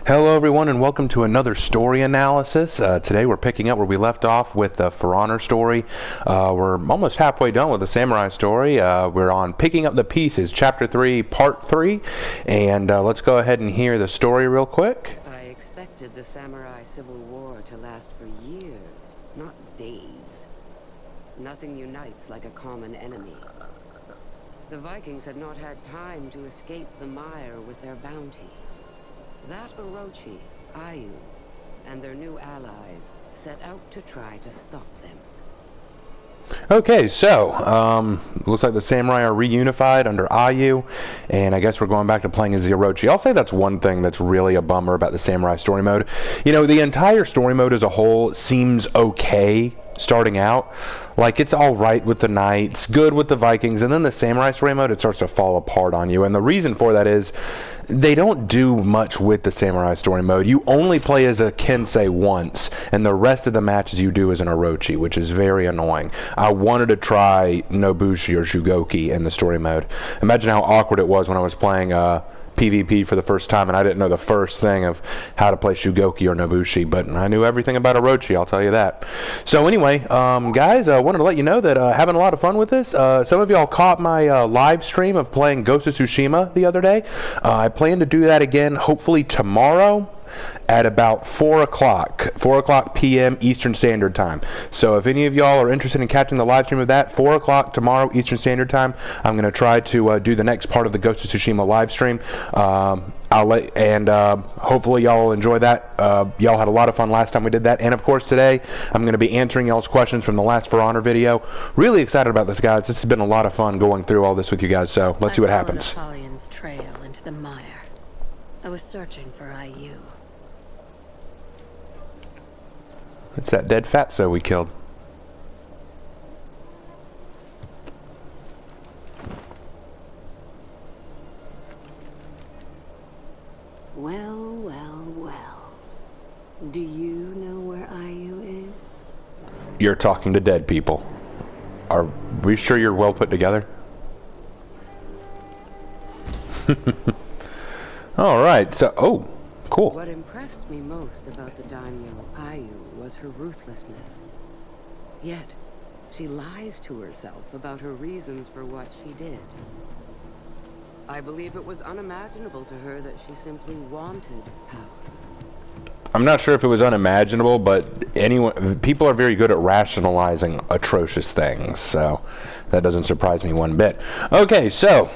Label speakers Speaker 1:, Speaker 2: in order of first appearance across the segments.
Speaker 1: Hello everyone and welcome to another story analysis. Today we're picking up where we left off with the For Honor story. We're almost halfway done with the Samurai story. We're on Picking Up the Pieces, Chapter 3, Part 3. And let's go ahead and hear the story real quick.
Speaker 2: I expected the Samurai Civil War to last for years, not days. Nothing unites like a common enemy. The Vikings had not had time to escape the mire with their bounty. That Orochi, Ayu, and their new allies set out to try to stop them.
Speaker 1: Okay, so, looks like the samurai are reunified under Ayu, and I guess we're going back to playing as the Orochi. I'll say that's one thing that's really a bummer about the samurai story mode. You know, the entire story mode as a whole seems okay starting out. Like, it's alright with the knights, good with the Vikings, and then the samurai story mode, it starts to fall apart on you. And the reason for that is, they don't do much with the samurai story mode. You only play as a Kensei once, and the rest of the matches you do as an Orochi, which is very annoying. I wanted to try Nobushi or Shugoki in the story mode. Imagine how awkward it was when I was playing PvP for the first time, and I didn't know the first thing of how to play Shugoki or Nobushi, but I knew everything about Orochi, I'll tell you that. So anyway, guys, I wanted to let you know that having a lot of fun with this. Some of y'all caught my live stream of playing Ghost of Tsushima the other day. I plan to do that again, hopefully tomorrow, at about 4 o'clock PM Eastern Standard Time. So if any of y'all are interested in catching the live stream of that, 4 o'clock tomorrow Eastern Standard Time, I'm going to try to do the next part of the Ghost of Tsushima live stream. Hopefully y'all will enjoy that. Y'all had a lot of fun last time we did that. And of course today, I'm going to be answering y'all's questions from the last For Honor video. Really excited about this, guys. This has been a lot of fun going through all this with you guys, so let's see what happens.
Speaker 3: Apollyon's trail into the mire. I was searching for Ayu.
Speaker 1: It's that dead fatso we killed.
Speaker 3: Well, well, well. Do you know where Ayu is?
Speaker 1: You're talking to dead people. Are we sure you're well put together? Alright, so, oh, cool.
Speaker 2: What impressed me most about the daimyo Ayu was her ruthlessness. Yet, she lies to herself about her reasons for what she did. I believe it was unimaginable to her that she simply wanted power.
Speaker 1: I'm not sure if it was unimaginable, but people are very good at rationalizing atrocious things, so that doesn't surprise me one bit. Okay, so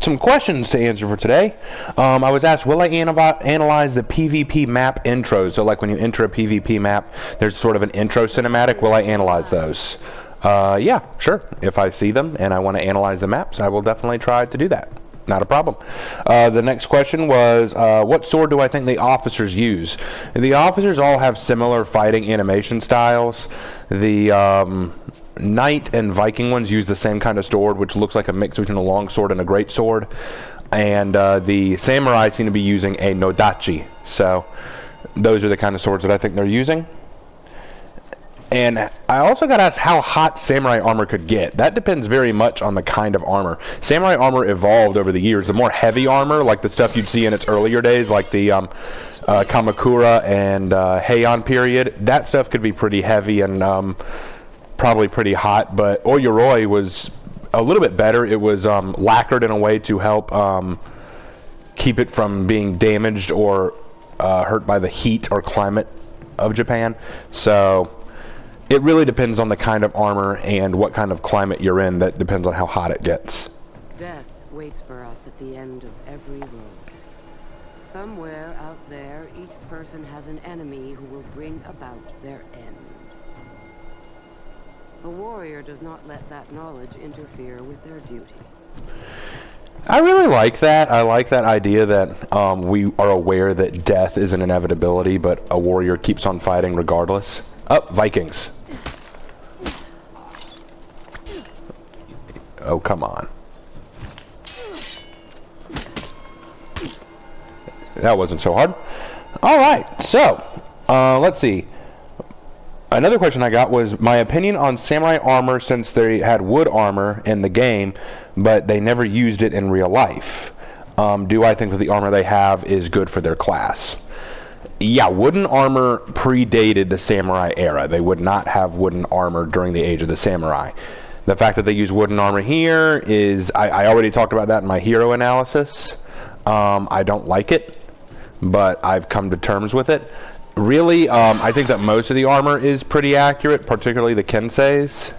Speaker 1: some questions to answer for today. I was asked, will I analyze the PvP map intros? So like when you enter a PvP map, there's sort of an intro cinematic. Will I analyze those? Yeah, sure. If I see them and I want to analyze the maps, I will definitely try to do that. Not a problem. The next question was, what sword do I think the officers use? The officers all have similar fighting animation styles. The Knight and Viking ones use the same kind of sword, which looks like a mix between a long sword and a great sword. And the Samurai seem to be using a Nodachi. So those are the kind of swords that I think they're using. And I also got asked how hot samurai armor could get. That depends very much on the kind of armor. Samurai armor evolved over the years. The more heavy armor, like the stuff you'd see in its earlier days, like the Kamakura and Heian period, that stuff could be pretty heavy and probably pretty hot. But Oyuroi was a little bit better. It was lacquered in a way to help keep it from being damaged or hurt by the heat or climate of Japan. So it really depends on the kind of armor and what kind of climate you're in. That depends on how hot it gets.
Speaker 2: Death waits for us at the end of every road. Somewhere out there, each person has an enemy who will bring about their end. A warrior does not let that knowledge interfere with their duty.
Speaker 1: I really like that. I like that idea that we are aware that death is an inevitability, but a warrior keeps on fighting regardless. Oh, Vikings. Oh, come on. That wasn't so hard. Alright, so, let's see. Another question I got was my opinion on samurai armor since they had wood armor in the game, but they never used it in real life. Do I think that the armor they have is good for their class? Yeah, wooden armor predated the samurai era. They would not have wooden armor during the age of the samurai. The fact that they use wooden armor here is, I already talked about that in my hero analysis. I don't like it, but I've come to terms with it. Really, I think that most of the armor is pretty accurate, particularly the Kensei's.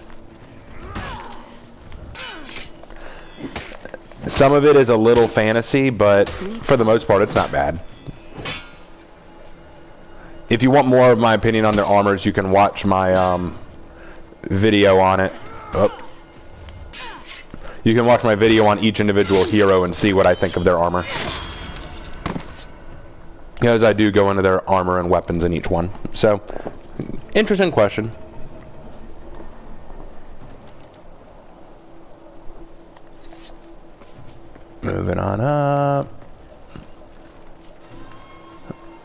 Speaker 1: Some of it is a little fantasy, but for the most part, it's not bad. If you want more of my opinion on their armors, you can watch my video on it. Oh. You can watch my video on each individual hero and see what I think of their armor. Because I do go into their armor and weapons in each one. So, interesting question. Moving on up.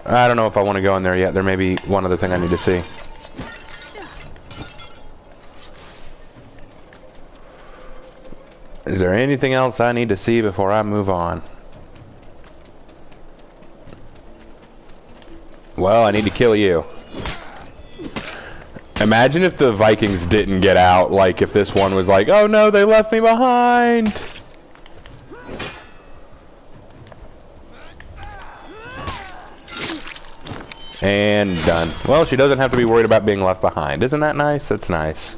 Speaker 1: I don't know if I want to go in there yet. There may be one other thing I need to see. Is there anything else I need to see before I move on? Well, I need to kill you. Imagine if the Vikings didn't get out, like if this one was like, oh no, they left me behind. And done. Well, she doesn't have to be worried about being left behind. Isn't that nice? That's nice.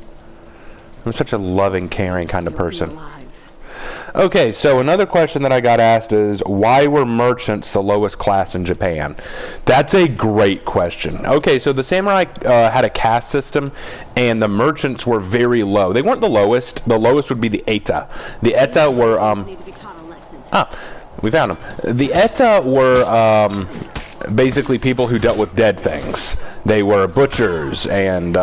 Speaker 1: I'm such a loving, caring kind of person. Okay, so another question that I got asked is, why were merchants the lowest class in Japan? That's a great question. Okay, so the samurai had a caste system, and the merchants were very low. They weren't the lowest. The lowest would be the Eta. The Eta were... we found them. The Eta were... basically people who dealt with dead things. They were butchers and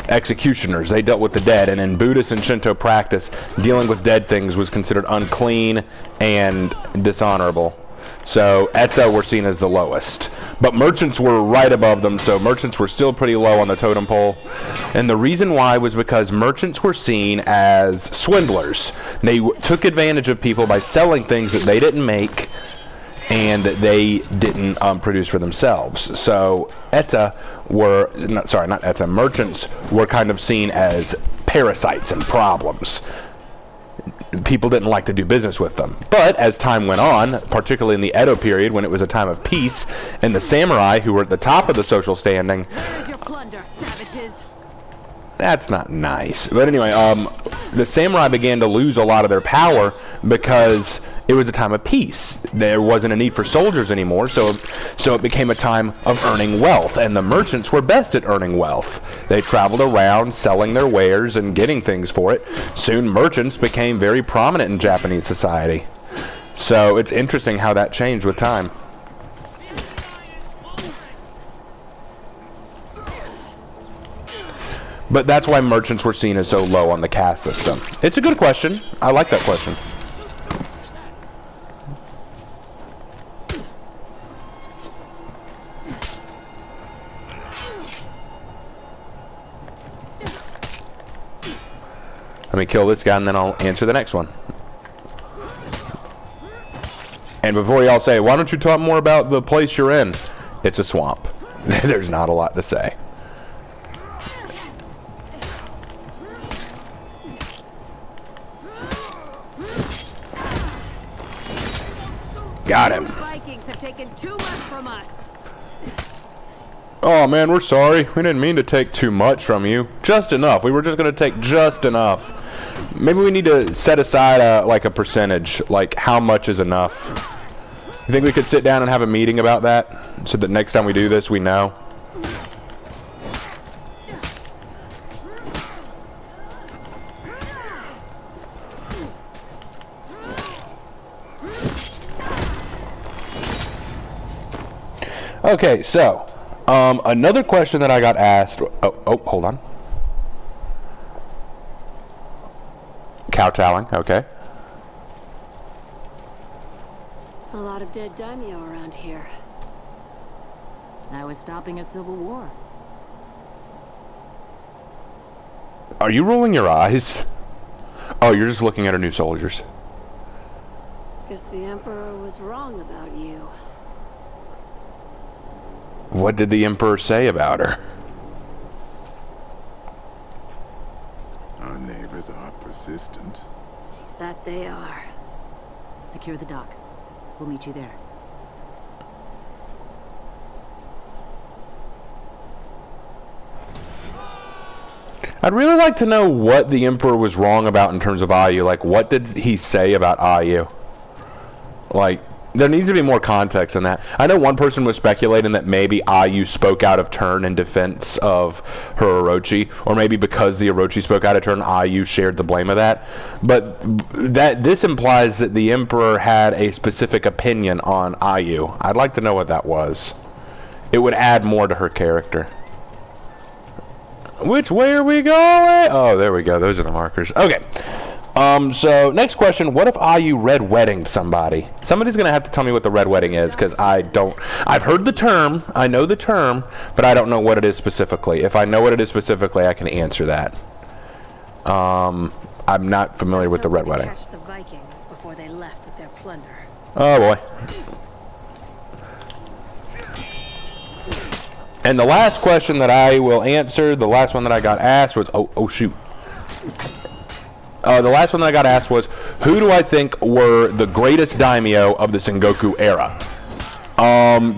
Speaker 1: executioners. They dealt with the dead, and in Buddhist and Shinto practice, dealing with dead things was considered unclean and dishonorable. So Eta were seen as the lowest. But merchants were right above them, so merchants were still pretty low on the totem pole. And the reason why was because merchants were seen as swindlers. They took advantage of people by selling things that they didn't make and that they didn't produce for themselves. So Eta were, not Eta, merchants were kind of seen as parasites and problems. People didn't like to do business with them. But as time went on, particularly in the Edo period when it was a time of peace, and the samurai, who were at the top of the social standing...
Speaker 3: Where's your plunder, savages?
Speaker 1: That's not nice. But anyway, the samurai began to lose a lot of their power because it was a time of peace. There wasn't a need for soldiers anymore, so it became a time of earning wealth, and the merchants were best at earning wealth. They traveled around selling their wares and getting things for it. Soon merchants became very prominent in Japanese society. So it's interesting how that changed with time. But that's why merchants were seen as so low on the caste system. It's a good question. I like that question. Let me kill this guy and then I'll answer the next one. And before y'all say, why don't you talk more about the place you're in? It's a swamp. There's not a lot to say. Got him.
Speaker 3: The Vikings have taken too much from us.
Speaker 1: Oh man, we're sorry. We didn't mean to take too much from you. Just enough. We were just going to take just enough. Maybe we need to set aside like a percentage, like how much is enough. You think we could sit down and have a meeting about that, so that next time we do this, we know? Okay, so another question that I got asked. Oh, hold on. Kowtowing, okay.
Speaker 3: A lot of dead daimyo around here. I was stopping a civil war.
Speaker 1: Are you rolling your eyes? Oh, you're just looking at our new soldiers.
Speaker 3: Guess the Emperor was wrong about you.
Speaker 1: What did the Emperor say about her?
Speaker 4: Our neighbors are persistent.
Speaker 3: That they are. Secure the dock. We'll meet you there.
Speaker 1: I'd really like to know what the Emperor was wrong about in terms of Ayu. Like, what did he say about Ayu? Like, there needs to be more context in that. I know one person was speculating that maybe Ayu spoke out of turn in defense of her Orochi, or maybe because the Orochi spoke out of turn, Ayu shared the blame of that. But this implies that the Emperor had a specific opinion on Ayu. I'd like to know what that was. It would add more to her character. Which way are we going? Oh, there we go. Those are the markers. Okay. So, next question. What if Ayu red weddinged somebody? Somebody's going to have to tell me what the red wedding is, because I don't... I've heard the term. I know the term, but I don't know what it is specifically. If I know what it is specifically, I can answer that. I'm not familiar with the red wedding.
Speaker 5: Catch the Vikings before they left with their plunder.
Speaker 1: Oh, boy. And the last question that I will answer, the last one that I got asked was... Oh, shoot. The last one that I got asked was, who do I think were the greatest daimyo of the Sengoku era?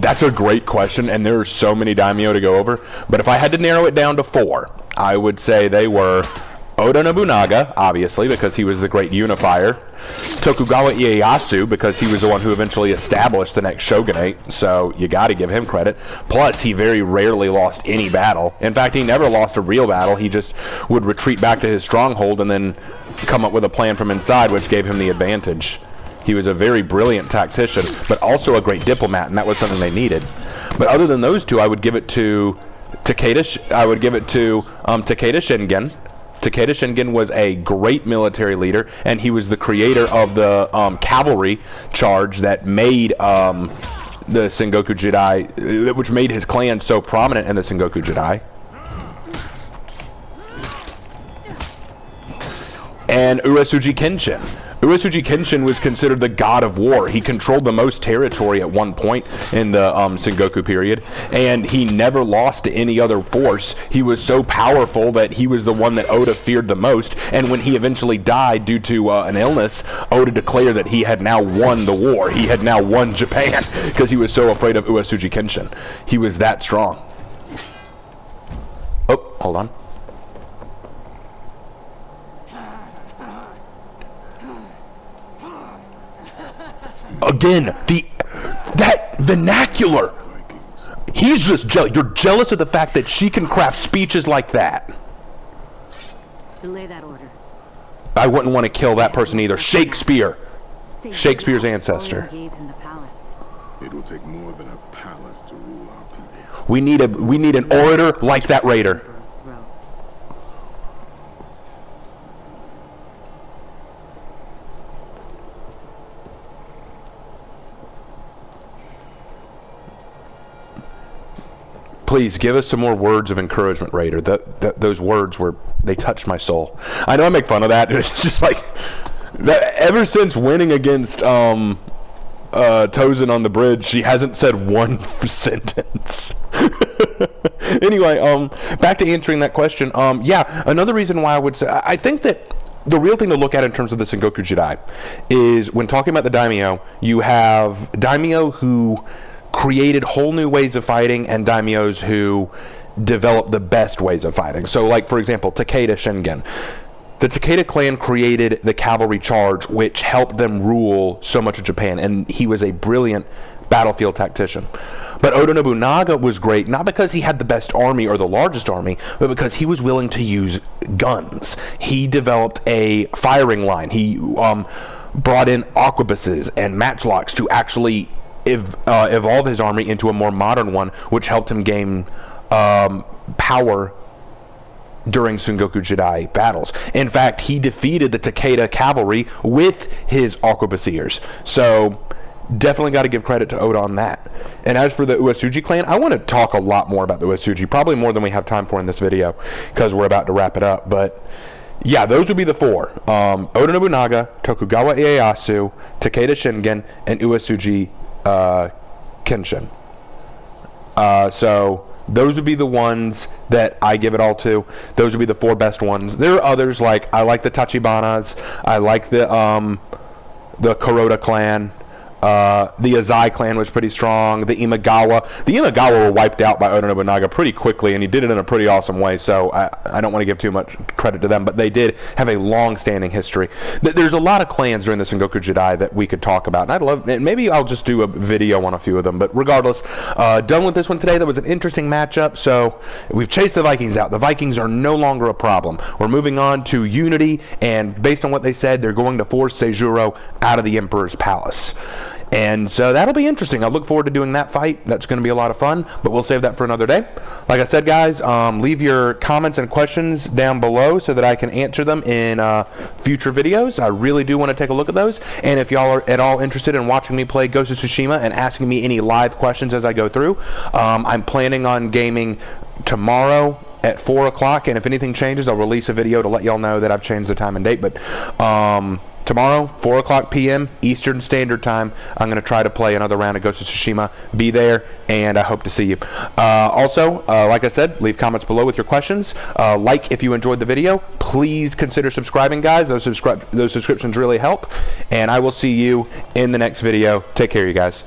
Speaker 1: That's a great question, and there are so many daimyo to go over. But if I had to narrow it down to 4, I would say they were Oda Nobunaga, obviously, because he was the great unifier. Tokugawa Ieyasu, because he was the one who eventually established the next shogunate, so you gotta give him credit. Plus, he very rarely lost any battle. In fact, he never lost a real battle. He just would retreat back to his stronghold and then come up with a plan from inside, which gave him the advantage. He was a very brilliant tactician, but also a great diplomat, and that was something they needed. But other than those two, I would give it to Takeda Shingen. Takeda Shingen was a great military leader, and he was the creator of the cavalry charge that made the Sengoku Jidai, which made his clan so prominent in the Sengoku Jidai. And Uesugi Kenshin. Uesugi Kenshin was considered the god of war. He controlled the most territory at one point in the Sengoku period, and he never lost to any other force. He was so powerful that he was the one that Oda feared the most, and when he eventually died due to an illness, Oda declared that he had now won the war. He had now won Japan, because he was so afraid of Uesugi Kenshin. He was that strong. Oh, hold on. Again, that vernacular. He's just jealous. You're jealous of the fact that she can craft speeches like that.
Speaker 3: Delay that order.
Speaker 1: I wouldn't want to kill that person either. Shakespeare. Shakespeare's ancestor.
Speaker 3: Gave him the palace.
Speaker 4: It will take more than a palace to rule our people.
Speaker 1: We need an orator like that raider. Please give us some more words of encouragement, Raider. Those words they touched my soul. I know I make fun of that. It's just like that. Ever since winning against Tozen on the bridge, she hasn't said one sentence. Anyway, back to answering that question. Yeah, another reason why I would say I think that the real thing to look at in terms of the Sengoku Jidai is when talking about the daimyo, you have daimyo who created whole new ways of fighting and daimyos who developed the best ways of fighting. So, like, for example, Takeda Shingen. The Takeda clan created the cavalry charge, which helped them rule so much of Japan, and he was a brilliant battlefield tactician. But Oda Nobunaga was great, not because he had the best army or the largest army, but because he was willing to use guns. He developed a firing line. He brought in arquebuses and matchlocks to actually evolve his army into a more modern one, which helped him gain power during Sengoku Jidai battles. In fact, he defeated the Takeda cavalry with his arquebusiers. So definitely got to give credit to Oda on that. And as for the Uesugi clan, I want to talk a lot more about the Uesugi, probably more than we have time for in this video, because we're about to wrap it up. But yeah, those would be the 4. Oda Nobunaga, Tokugawa Ieyasu, Takeda Shingen, and Uesugi Kenshin. So those would be the ones that I give it all to. Those would be the 4 best ones. There are others, like I like the Tachibanas. I like the Kuroda clan. The Azai clan was pretty strong. The Imagawa. The Imagawa were wiped out by Oda Nobunaga pretty quickly, and he did it in a pretty awesome way, so I don't want to give too much credit to them, but they did have a long-standing history. There's a lot of clans during the Sengoku Jidai that we could talk about, and I'd love, and maybe I'll just do a video on a few of them, but regardless, done with this one today. That was an interesting matchup, so we've chased the Vikings out. The Vikings are no longer a problem. We're moving on to Unity, and based on what they said, they're going to force Seijuro out of the Emperor's Palace. And so that'll be interesting. I look forward to doing that fight. That's going to be a lot of fun, but we'll save that for another day. Like I said, guys, leave your comments and questions down below so that I can answer them in future videos. I really do want to take a look at those. And if y'all are at all interested in watching me play Ghost of Tsushima and asking me any live questions as I go through, I'm planning on gaming tomorrow at 4 o'clock, and if anything changes, I'll release a video to let y'all know that I've changed the time and date. But tomorrow, 4 o'clock p.m. Eastern Standard Time, I'm going to try to play another round of Ghost of Tsushima. Be there, and I hope to see you. Also, like I said, leave comments below with your questions. Like if you enjoyed the video. Please consider subscribing, guys. Those subscriptions really help. And I will see you in the next video. Take care, you guys.